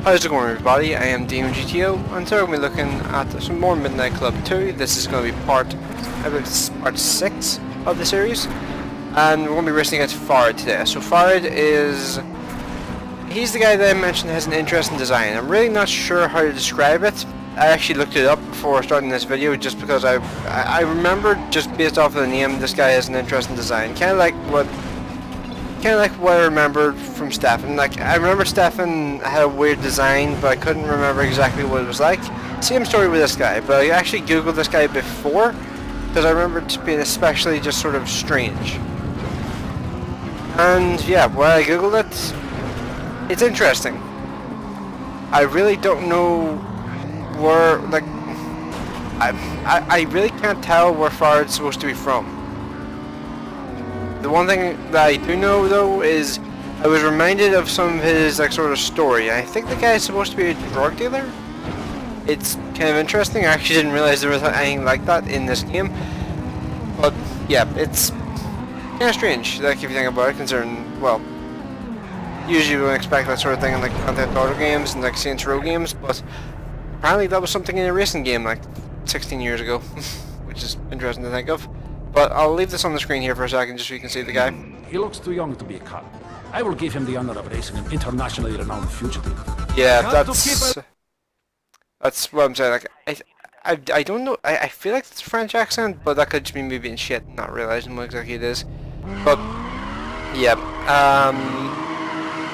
How's it going, everybody? I am DeanoGTO, and today we're looking at some more Midnight Club 2. This is going to be part 6 of the series, and we're going to be racing against Farid today. So Farid he's the guy that I mentioned has an interesting design. I'm really not sure how to describe it. I actually looked it up before starting this video just because I remember, just based off of the name, this guy has an interesting design. Kind of like what I remembered from Stefan. Like, I remember Stefan had a weird design, but I couldn't remember exactly what it was like. Same story with this guy, but I actually googled this guy before, because I remember it being especially just sort of strange. And yeah, when I googled it, it's interesting. I really don't know where, like, I really can't tell where Farid's supposed to be from. The one thing that I do know, though, is I was reminded of some of his, like, sort of story. I think the guy is supposed to be a drug dealer. It's kind of interesting. I actually didn't realize there was anything like that in this game. But, yeah, it's kind of strange, like, if you think about it, considering, well, usually we wouldn't expect that sort of thing in, like, Grand Theft Auto games and, like, Saints Row games, but apparently that was something in a racing game, like, 16 years ago, which is interesting to think of. But I'll leave this on the screen here for a second just so you can see the guy. He looks too young to be a cop. I will give him the honor of racing an internationally renowned fugitive. Yeah, that's what I'm saying. Like, I don't know. I feel like it's a French accent, but that could just be me being shit, not realizing what exactly it is. But yeah,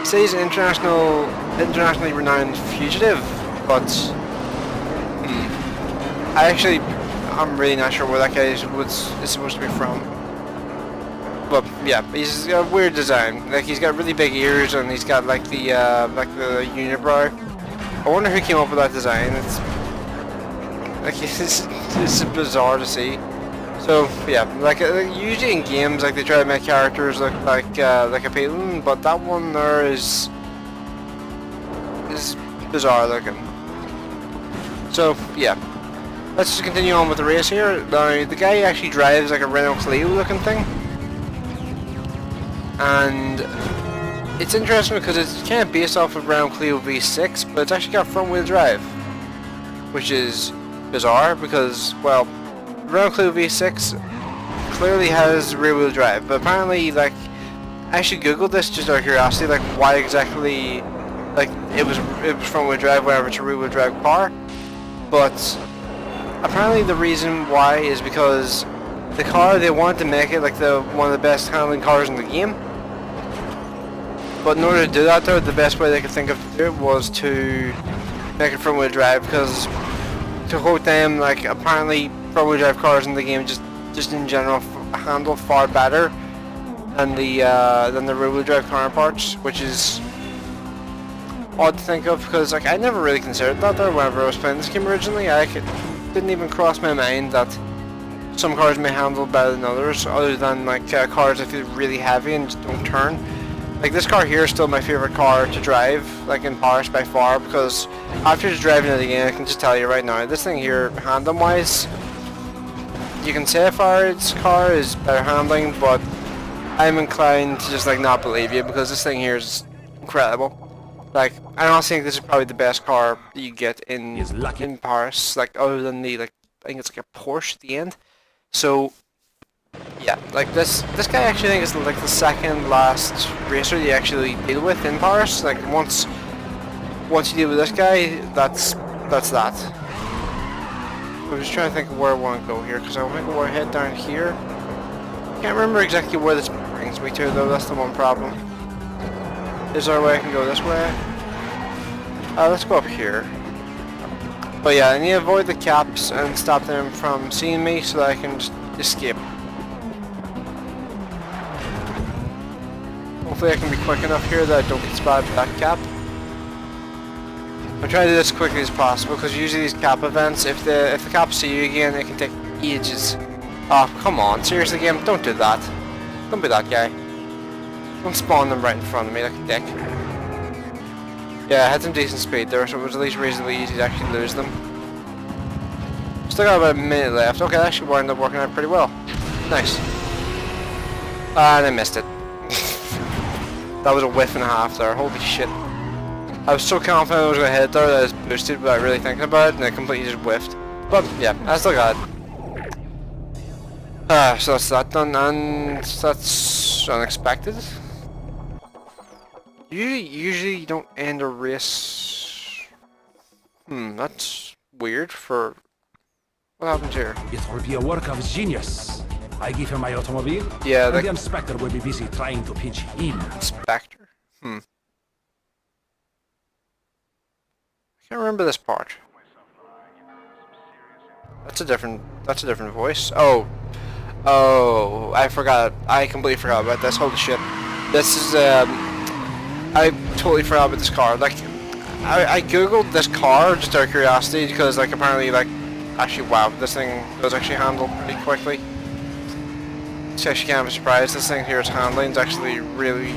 say he's an internationally renowned fugitive, but I'm really not sure where that guy is supposed to be from. But yeah, he's got a weird design. Like, he's got really big ears and he's got like the unibrow. I wonder who came up with that design. It's like it's bizarre to see. So yeah, like usually in games, like, they try to make characters look like appealing, but that one there is bizarre looking. So yeah. Let's just continue on with the race here. Now, the guy actually drives like a Renault Clio looking thing. And it's interesting because it's kind of based off of Renault Clio V6, but it's actually got front wheel drive. Which is bizarre because, well, Renault Clio V6 clearly has rear wheel drive, but apparently, like, I actually googled this just out of curiosity, like, why exactly, like, it was front wheel drive whenever it's a rear wheel drive car. But apparently the reason why is because the car, they wanted to make it like one of the best handling cars in the game. But in order to do that, though, the best way they could think of to do it was to make it front wheel drive, because to quote them, like, apparently front wheel drive cars in the game just in general handle far better than the rear wheel drive counterparts, which is odd to think of, because, like, I never really considered that though whenever I was playing this game originally. Didn't even cross my mind that some cars may handle better than others, other than like cars that feel really heavy and just don't turn. Like, this car here is still my favorite car to drive, like, in Paris by far, because after just driving it again, I can just tell you right now, this thing here, handling wise, you can say Farid's car is better handling, but I'm inclined to just, like, not believe you, because this thing here is incredible. Like, I honestly think this is probably the best car you get in Paris, like, other than the, like, I think it's like a Porsche at the end. So yeah, like, this guy actually, I think, is like the second last racer you actually deal with in Paris. Like, once you deal with this guy, that's that. I'm just trying to think of where I want to go here, because I want to go ahead down here. Can't remember exactly where this brings me to, though. That's the one problem. Is there a way I can go this way? Let's go up here. But yeah, I need to avoid the caps and stop them from seeing me so that I can just escape. Hopefully I can be quick enough here that I don't get spotted by that cap. I'm trying to do this as quickly as possible, because usually these cap events, if the cops see you again, it can take ages. Oh, come on, seriously game, don't do that. Don't be that guy. Don't spawn them right in front of me like a dick. Yeah, I had some decent speed there, so it was at least reasonably easy to actually lose them. Still got about a minute left. Okay, that actually wound up working out pretty well. Nice. And I missed it. That was a whiff and a half there, holy shit. I was so confident I was going to hit there that I was boosted without really thinking about it, and I completely just whiffed. But yeah, I still got it. So that's that done, and that's unexpected. Usually you don't end a race. That's weird for... What happened here? It will be a work of genius. I give him my automobile, Yeah, and the inspector will be busy trying to pinch him. Inspector? I can't remember this part. That's a different voice. Oh, I forgot. I completely forgot about this. Holy shit. This is, I totally forgot about this car. Like, I googled this car just out of curiosity because, like, apparently, like, actually, wow, this thing does actually handle pretty quickly. It's actually kind of a surprise. This thing here is handling. It's actually really...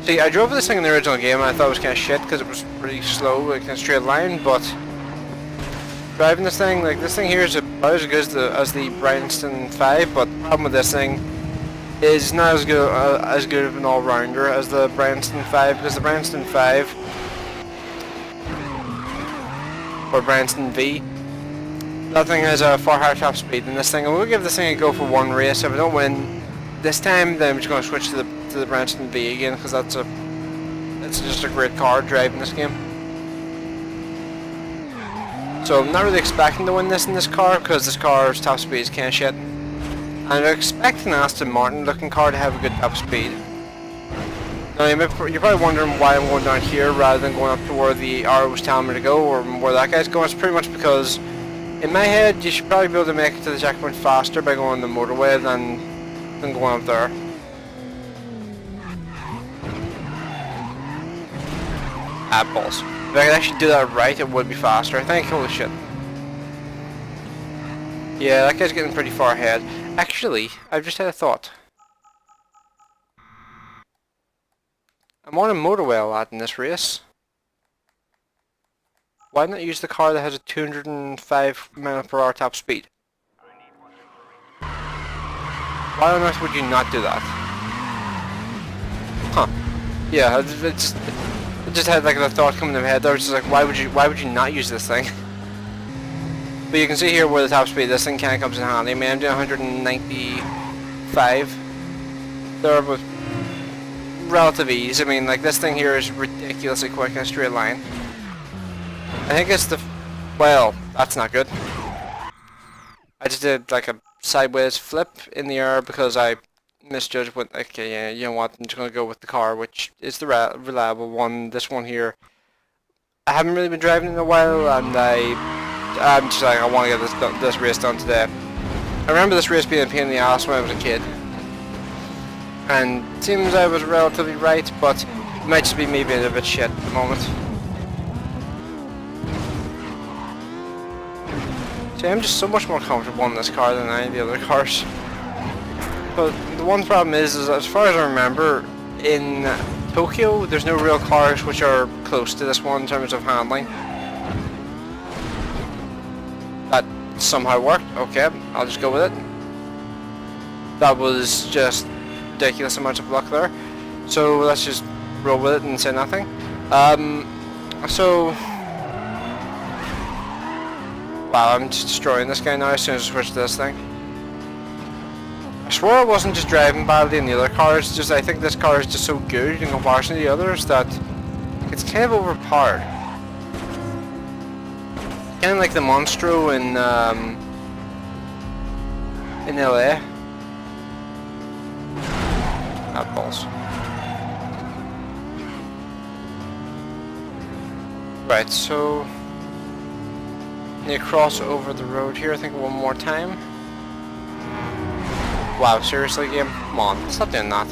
See, I drove this thing in the original game and I thought it was kind of shit because it was pretty slow, like in a straight line, but driving this thing, like, this thing here is about as good as the Bryanston 5, but the problem with this thing is not as good of an all-rounder as the Bryanston 5, because the Bryanston 5, or Bryanston V, that thing has a far higher top speed than this thing, and we'll give this thing a go for one race. If I don't win this time, then I'm just going to switch to the Bryanston V again, because it's just a great car driving this game. So I'm not really expecting to win this in this car, because this car's top speed is kind of shit. And I'm expecting an Aston Martin looking car to have a good top speed. Now you're probably wondering why I'm going down here rather than going up to where the arrow was telling me to go, or where that guy's going. It's pretty much because in my head you should probably be able to make it to the checkpoint faster by going on the motorway than going up there. Balls. If I could actually do that right, it would be faster, I think. Holy shit. Yeah, that guy's getting pretty far ahead. Actually, I've just had a thought. I'm on a motorway a lot in this race. Why not use the car that has a 205 mph top speed? Why on earth would you not do that? Huh. Yeah, I just had like the thought coming to my head. I was just like, why would you not use this thing? But you can see here where the top speed this thing kind of comes in handy. I mean, I'm doing 195 there with relative ease. I mean, like, this thing here is ridiculously quick in a straight line. I think it's the... Well, that's not good. I just did like a sideways flip in the air because I misjudged what... Okay, yeah, you know what, I'm just going to go with the car, which is the reliable one. This one here, I haven't really been driving in a while, and I'm just like, I want to get this race done today. I remember this race being a pain in the ass when I was a kid, and it seems I was relatively right, but it might just be me being a bit shit at the moment. See, I'm just so much more comfortable in this car than any of the other cars. But the one problem is as far as I remember, in Tokyo, there's no real cars which are close to this one in terms of handling. That somehow worked. Okay, I'll just go with it. That was just ridiculous amounts of luck there. So let's just roll with it and say nothing. Wow, I'm just destroying this guy now as soon as I switch to this thing. I swear I wasn't just driving badly in the other cars, just I think this car is just so good in comparison to the others that it's kind of overpowered. Kind of like the Monstro in LA. That balls. Right, so need to cross over the road here, I think one more time. Wow, seriously, game? Come on, stop doing that.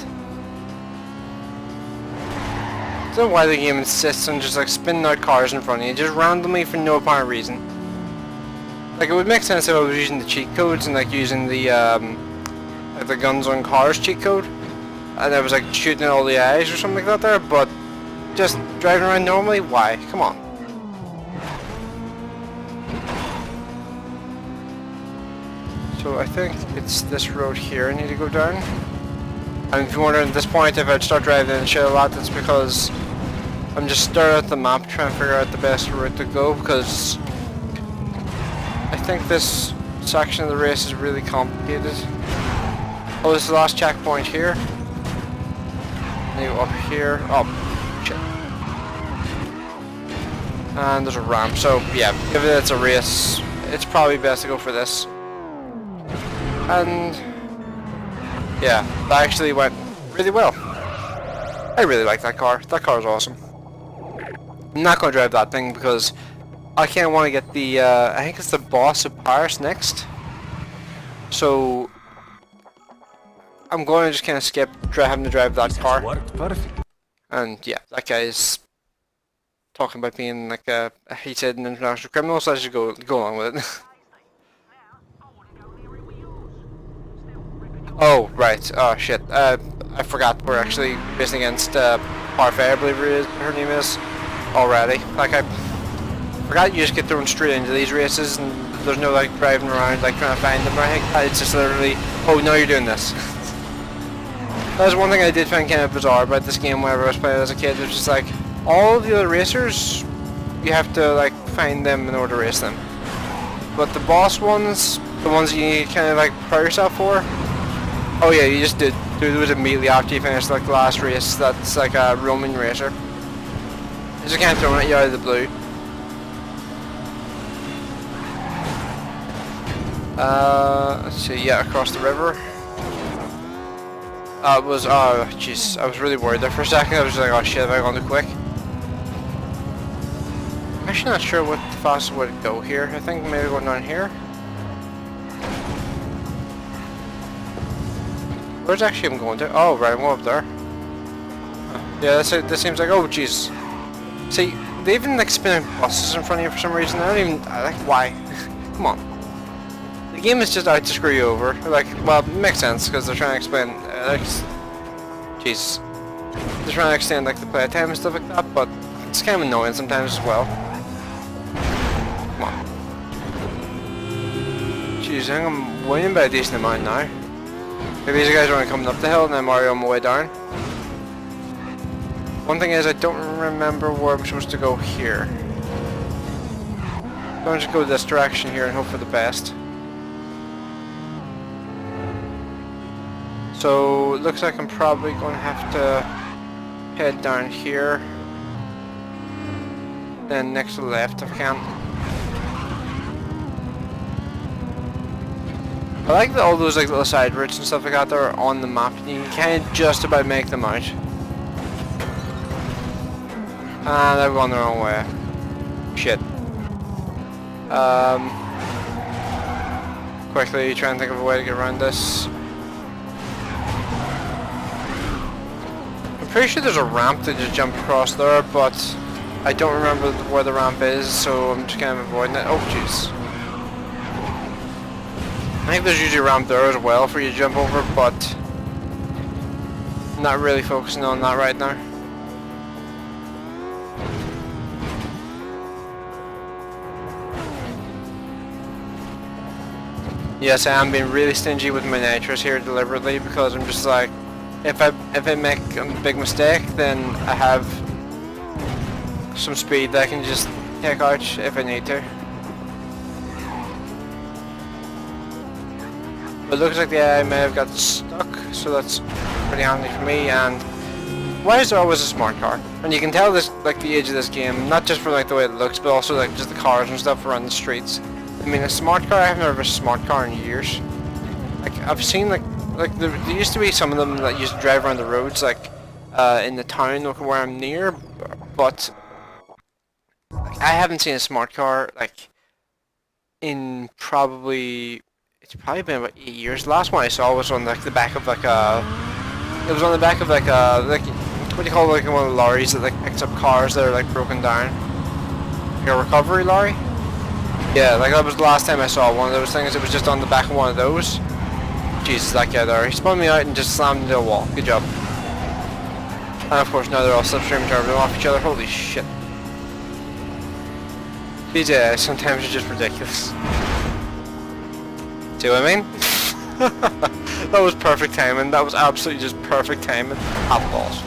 I don't know why the game insists on just like spinning out cars in front of you, just randomly for no apparent reason. Like, it would make sense if I was using the cheat codes and like using the like the guns on cars cheat code, and I was like shooting at all the eyes or something like that there, but just driving around normally, why? Come on. So I think it's this road here I need to go down. And if you're wondering at this point if I'd start driving in shit a lot, that's because I'm just staring at the map trying to figure out the best route to go, because I think this section of the race is really complicated. Oh, this is the last checkpoint here. Now up here. Oh, shit. And there's a ramp, so yeah, given it's a race, it's probably best to go for this. And yeah, that actually went really well. I really like that car. That car is awesome. I'm not going to drive that thing because I kind of want to get the, I think it's the boss of Paris next. So I'm going to just kind of skip having to drive that car. Worked perfect. And yeah, that guy is talking about being like a, he said, an international criminal, so I should go along with it. Oh, right. Oh, shit. I forgot we're actually racing against Parfait, I believe her name is, already. Like, I forgot you just get thrown straight into these races and there's no, like, driving around, like, trying to find them or anything. It's just literally, oh, no, you're doing this. That's one thing I did find kind of bizarre about this game whenever I was playing as a kid. It was just like, all of the other racers, you have to, like, find them in order to race them. But the boss ones, the ones you kind of, like, prepare yourself for, oh yeah, you just do those immediately after you finish like the last race. That's like a Roman racer. It's just kind of throwing at you out of the blue. Let's see, yeah, across the river. It was, oh jeez, I was really worried there for a second. I was just like, oh shit, have I gone too quick? I'm actually not sure what the fastest way to go here. I think maybe going down here. Where's actually I'm going to? Oh, right, I'm going up there. Yeah, this seems like, oh, jeez. See, they even like spinning buses in front of you for some reason. I don't even, like, why? Come on. The game is just out to screw you over. Like, well, it makes sense, because they're trying to explain, jeez. They're trying to extend, like, the playtime and stuff like that, but it's kind of annoying sometimes as well. Come on. Jeez, I think I'm winning by a decent amount now. Maybe these guys are only coming up the hill and then Mario on my way down. One thing is I don't remember where I'm supposed to go here. I'm going to just go this direction here and hope for the best. So it looks like I'm probably going to have to head down here. Then next to the left if I can. I like that all those like little side routes and stuff like that that are on the map. You can kind of just about make them out. And I've gone the wrong way. Shit. Quickly try and think of a way to get around this. I'm pretty sure there's a ramp to just jump across there, but I don't remember where the ramp is, so I'm just kind of avoiding it. Oh jeez. I think there's usually a ramp there as well for you to jump over, but I'm not really focusing on that right now. Yes, I am being really stingy with my nitros here deliberately because I'm just like, if I make a big mistake, then I have some speed that I can just take out if I need to. But it looks like the AI may have got stuck, so that's pretty handy for me. And why is there always a smart car? And you can tell this, like, the age of this game, not just from like the way it looks, but also like just the cars and stuff around the streets. I mean, a smart car, I haven't heard of a smart car in years. Like, I've seen like there used to be some of them that used to drive around the roads, like in the town where I'm near, but like, I haven't seen a smart car like in probably. It's probably been about 8 years. The last one I saw was on like the back of like a. It was on the back of like a what do you call it, like one of the lorries that like picks up cars that are like broken down. Like a recovery lorry. Yeah, like that was the last time I saw one of those things. It was just on the back of one of those. Jesus, that guy there. He spun me out and just slammed into a wall. Good job. And of course now they're all slipstream turboing off each other. Holy shit. These guys sometimes are just ridiculous. See what I mean? That was perfect timing. That was absolutely just perfect timing. Half balls.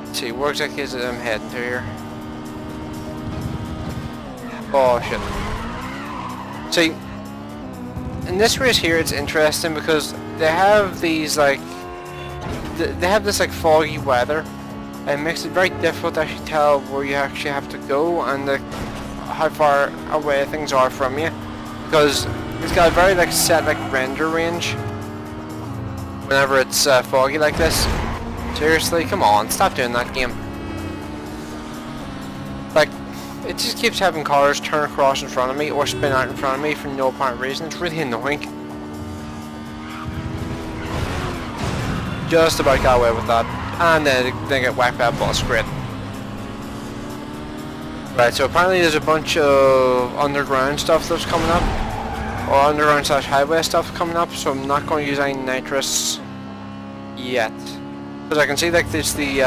Let's see, where exactly is it I'm heading to here? Oh shit. See, in this race here it's interesting because they have these like, they have this like foggy weather, and it makes it very difficult to actually tell where you actually have to go and like how far away things are from you, because it's got a very like set like render range whenever it's foggy like this. Seriously, come on, stop doing that, game. Like, it just keeps having cars turn across in front of me or spin out in front of me for no apparent reason. It's really annoying. Just about got away with that, and then they get whacked by a bus. Great. Right, so apparently there's a bunch of underground stuff that's coming up, or underground / highway stuff coming up, so I'm not going to use any nitrous yet. Because I can see like there's the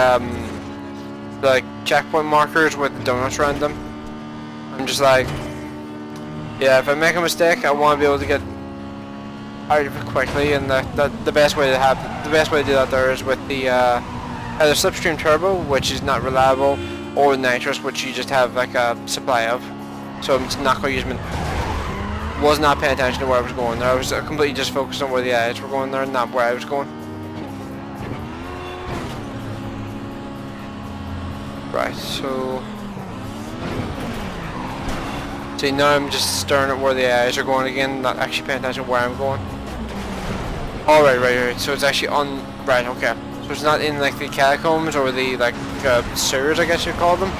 like checkpoint markers with the donuts around them. I'm just like, yeah, if I make a mistake, I want to be able to get out of it quickly, and the best way to do that there is with the either slipstream turbo, which is not reliable, or nitrous, which you just have like a supply of. So I'm just not going to use them. Was not paying attention to where I was going there. I was completely just focused on where the eyes were going there, and not where I was going. Right, so see, now I'm just staring at where the eyes are going again, not actually paying attention to where I'm going. Alright, right, so it's actually on, right, okay. So it's not in like the catacombs or the like sewers, I guess you call them.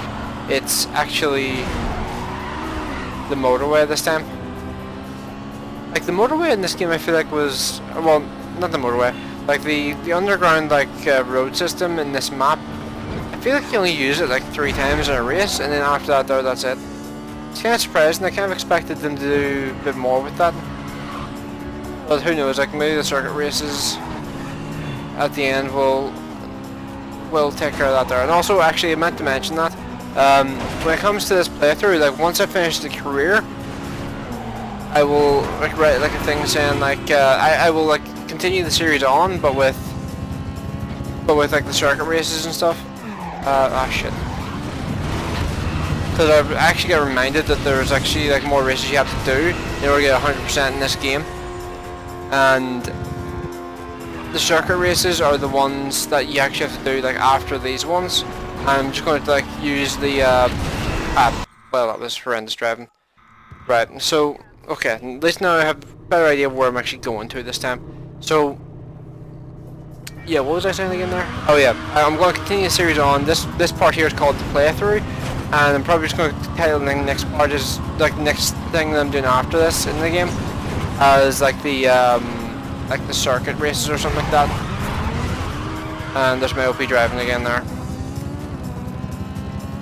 It's actually the motorway this time. Like the motorway in this game I feel like was, well, not the motorway, like the underground like road system in this map. I feel like you only use it like 3 times in a race, and then after that there, that's it. It's kind of surprising. I kind of expected them to do a bit more with that. But who knows, like maybe the circuit races at the end will take care of that there. And also, actually, I meant to mention that when it comes to this playthrough, like once I finish the career, I will like write like a thing saying like I will like continue the series on, but with like the circuit races and stuff. Ah shit. Because I've actually got reminded that there's actually like more races you have to do in order to get 100% in this game. And the circuit races are the ones that you actually have to do like after these ones. I'm just going to like use the well, that was horrendous driving. Right, so okay, at least now I have a better idea of where I'm actually going to this time. So yeah, what was I saying again there? Oh yeah, I'm going to continue the series on. This part here is called the playthrough, and I'm probably just going to title the next part is like the next thing that I'm doing after this in the game as like the circuit races or something like that. And there's my OP driving again there.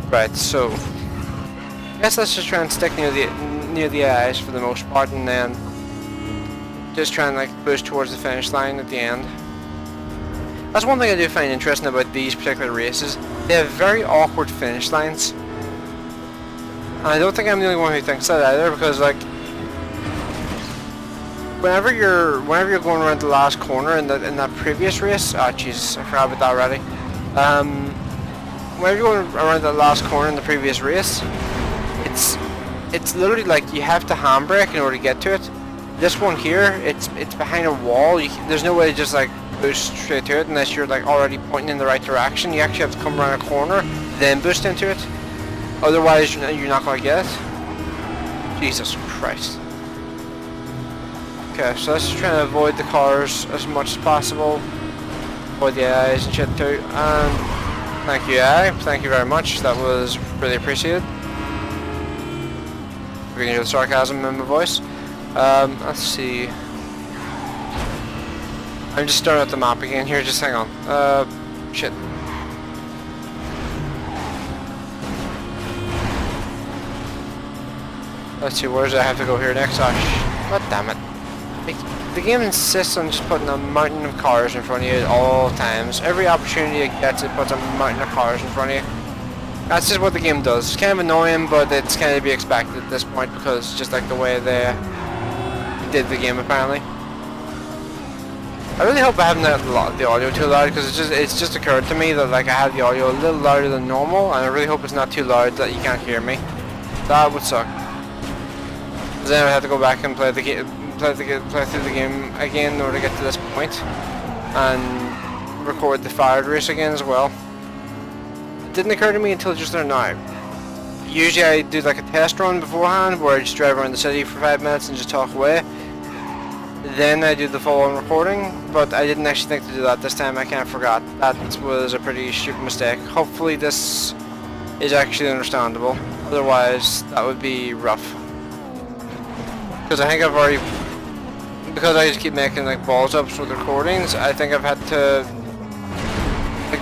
Right, so I guess let's just try and stick near the eyes for the most part, and then just try and like push towards the finish line at the end. That's one thing I do find interesting about these particular races. They have very awkward finish lines. And I don't think I'm the only one who thinks that either, because like whenever you're going around the last corner in that previous race, oh Jesus, I forgot about that already. Whenever you're going around the last corner in the previous race, it's literally like you have to handbrake in order to get to it. This one here, it's behind a wall. There's no way to just like boost straight to it unless you're like already pointing in the right direction. You actually have to come around a corner, then boost into it. Otherwise, you're not going to get it. Jesus Christ. Okay, so let's just try to avoid the cars as much as possible. Avoid the eyes and shit too. And thank you, AI. Thank you very much. That was really appreciated. We can hear the sarcasm in my voice. Let's see. I'm just staring at the map again here, just hang on. Shit. Let's see, where does I have to go here next? Oh, god damn it. The game insists on just putting a mountain of cars in front of you at all times. Every opportunity it gets, it puts a mountain of cars in front of you. That's just what the game does. It's kind of annoying, but it's kind of to be expected at this point, because it's just like the way they did the game apparently. I really hope I haven't had the audio too loud, because it's just occurred to me that like I had the audio a little louder than normal, and I really hope it's not too loud that you can't hear me. That would suck. Then I would have to go back and play through the game again in order to get to this point, and record the fired race again as well. It didn't occur to me until just there now. Usually I do like a test run beforehand where I just drive around the city for 5 minutes and just talk away. Then I do the full-on recording, but I didn't actually think to do that this time. I kind of forgot. That was a pretty stupid mistake. Hopefully this is actually understandable. Otherwise, that would be rough. Because I think I've already... Because I just keep making like balls ups with recordings, I think I've had to like,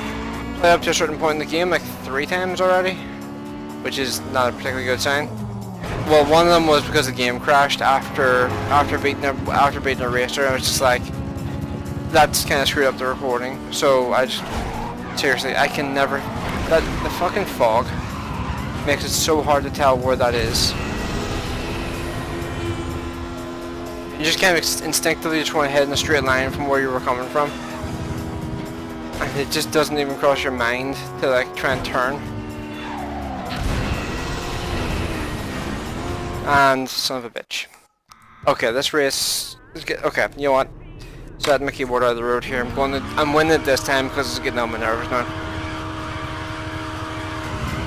play up to a certain point in the game like 3 times already. Which is not a particularly good sign. Well, one of them was because the game crashed after beating a racer. I was just like, that's kind of screwed up the recording. So I just seriously, I can never. The fucking fog makes it so hard to tell where that is. You just kind of instinctively just want to head in a straight line from where you were coming from, and it just doesn't even cross your mind to like try and turn. And son of a bitch. Okay, this race is good. Okay, you know what? Set my keyboard out of the road here. I'm winning it this time because it's getting on my nerves now.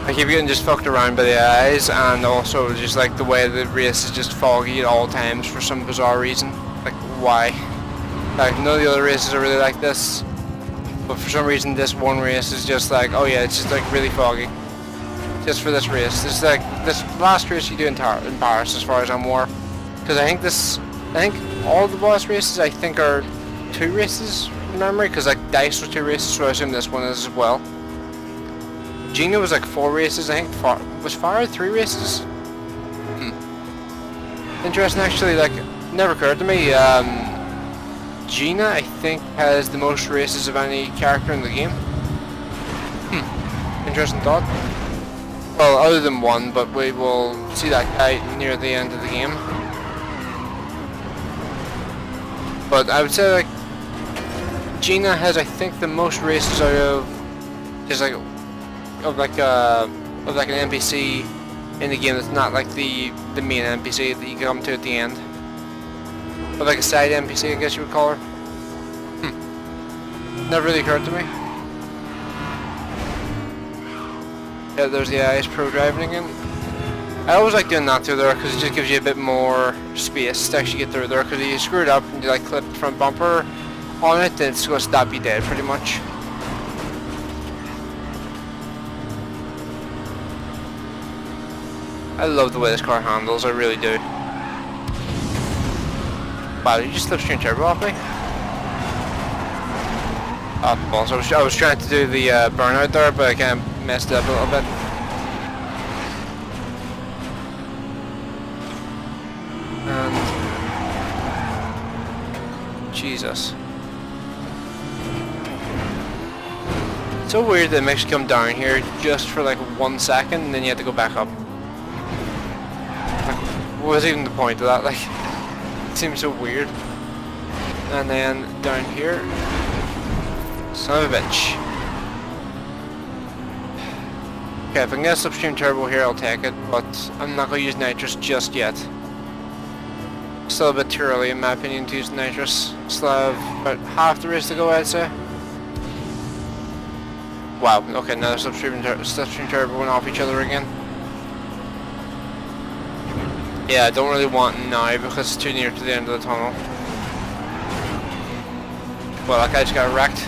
I keep getting just fucked around by the eyes, and also just like the way the race is just foggy at all times for some bizarre reason. Like why? Like none of the other races are really like this, but for some reason this one race is just like, oh yeah, it's just like really foggy. Just for this race. This is like this last race you do in Paris, as far as I'm aware. Because I think all the last races I think are 2 races from memory. Because like Dice was 2 races, so I assume this one is as well. Gina was like 4 races. I think was Fire 3 races. Interesting, actually. Like never occurred to me. Gina, I think, has the most races of any character in the game. Interesting thought. Well, other than one, but we will see that guy near the end of the game. But I would say like Gina has, I think, the most races out of just like an NPC in the game that's not like the main NPC that you come to at the end. But like a side NPC, I guess you would call her. Never really occurred to me. Yeah, there's the IS Pro driving again. I always like doing that through there because it just gives you a bit more space to actually get through there, because if you screw it up and you like clip the front bumper on it, then it's going to stop you dead pretty much. I love the way this car handles, I really do. Wow, did you just slipstream turbo off me? Oh, balls. I was trying to do the burnout there, but I kind of messed it up a little bit. And Jesus. It's so weird that it makes you come down here just for like 1 second and then you have to go back up. Like, what was even the point of that? Like, it seems so weird. And then down here, son of a bitch. Okay, if I can get a slipstream turbo here, I'll take it, but I'm not going to use nitrous just yet. Still a bit too early, in my opinion, to use nitrous. Still have about half the race to go, I'd say. Wow, okay, now the slipstream turbo went off each other again. Yeah, I don't really want now because it's too near to the end of the tunnel. Well, that guy just got wrecked.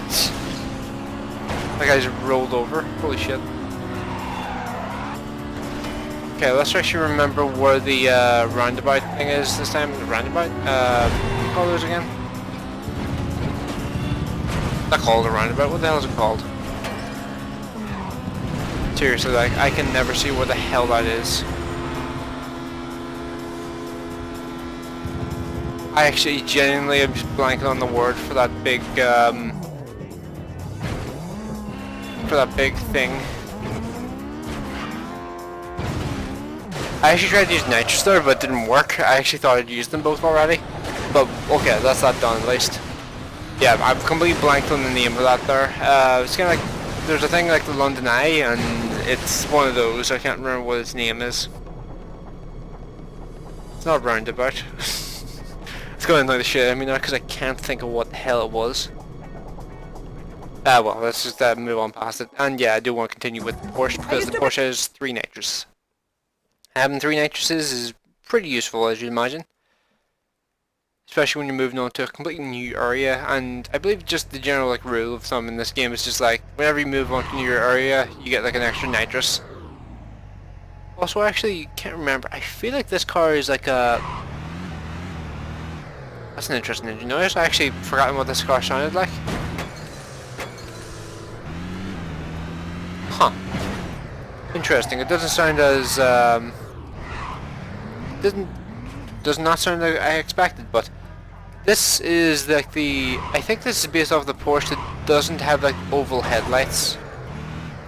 That guy just rolled over. Holy shit. Okay, let's actually remember where the roundabout thing is this time. The roundabout? What do you call those again? Not called a roundabout. What the hell is it called? Seriously, like, I can never see where the hell that is. I actually genuinely am just blanking on the word for that big thing. I actually tried to use nitrous there, but it didn't work. I actually thought I'd used them both already. But okay, that's that done at least. Yeah, I've completely blanked on the name of that there. It's kind of like, there's a thing like the London Eye, and it's one of those. I can't remember what its name is. It's not roundabout. It's going to annoy the shit out of me now because I can't think of what the hell it was. Well, let's just move on past it. And yeah, I do want to continue with the Porsche because the Porsche has 3 nitrous. Having 3 nitrous is pretty useful, as you imagine. Especially when you're moving on to a completely new area, and I believe just the general like rule of thumb in this game is just like whenever you move on to a new area, you get like an extra nitrous. Also, I actually can't remember. I feel like this car is like a... That's an interesting engine noise. I actually forgotten what this car sounded like. Huh. Interesting. It doesn't sound as does not sound like I expected, but this is like the... I think this is based off the Porsche that doesn't have like oval headlights.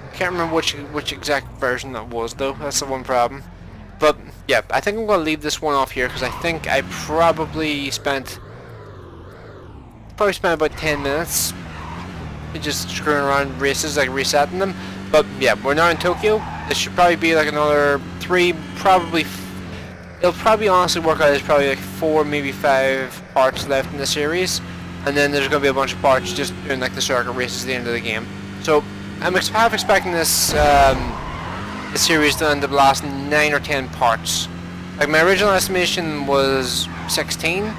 I can't remember which exact version that was though. That's the one problem. But yeah, I think I'm gonna leave this one off here because I think I probably spent about 10 minutes just screwing around races, like resetting them. But yeah, we're now in Tokyo. This should probably be like another 3, probably. It'll probably honestly work out as probably like 4, maybe 5 parts left in the series, and then there's gonna be a bunch of parts just doing like the circuit races at the end of the game. So I'm half expecting this this series to end up lasting 9 or 10 parts. Like my original estimation was 16,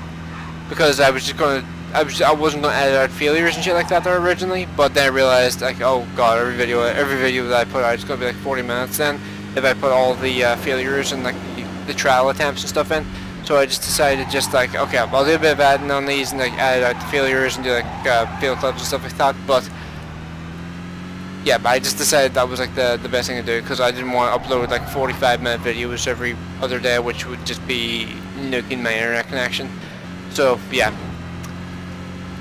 because I wasn't gonna edit out failures and shit like that there originally, but then I realized like, oh god, every video that I put out is gonna be like 40 minutes then if I put all the failures and like the trial attempts and stuff in. So I just decided just like, okay, I'll do a bit of editing on these and like edit out the failures and do like fail clips and stuff like that. But yeah, I just decided that was like the best thing to do, because I didn't want to upload like 45-minute videos every other day, which would just be nuking my internet connection. So yeah.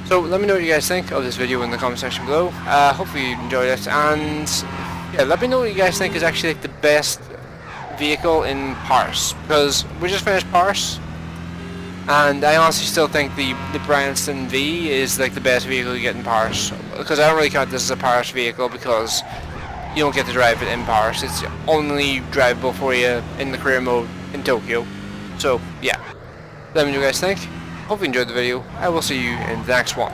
So let me know what you guys think of this video in the comment section below. Hopefully you enjoyed it, and yeah, let me know what you guys think is actually like the best vehicle in Paris, because we just finished Paris, and I honestly still think the Bryanston V is like the best vehicle you get in Paris, because I don't really count this as a Paris vehicle because you don't get to drive it in Paris. It's only drivable for you in the career mode in Tokyo. So yeah, let me know what you guys think. Hope you enjoyed the video. I will see you in the next one.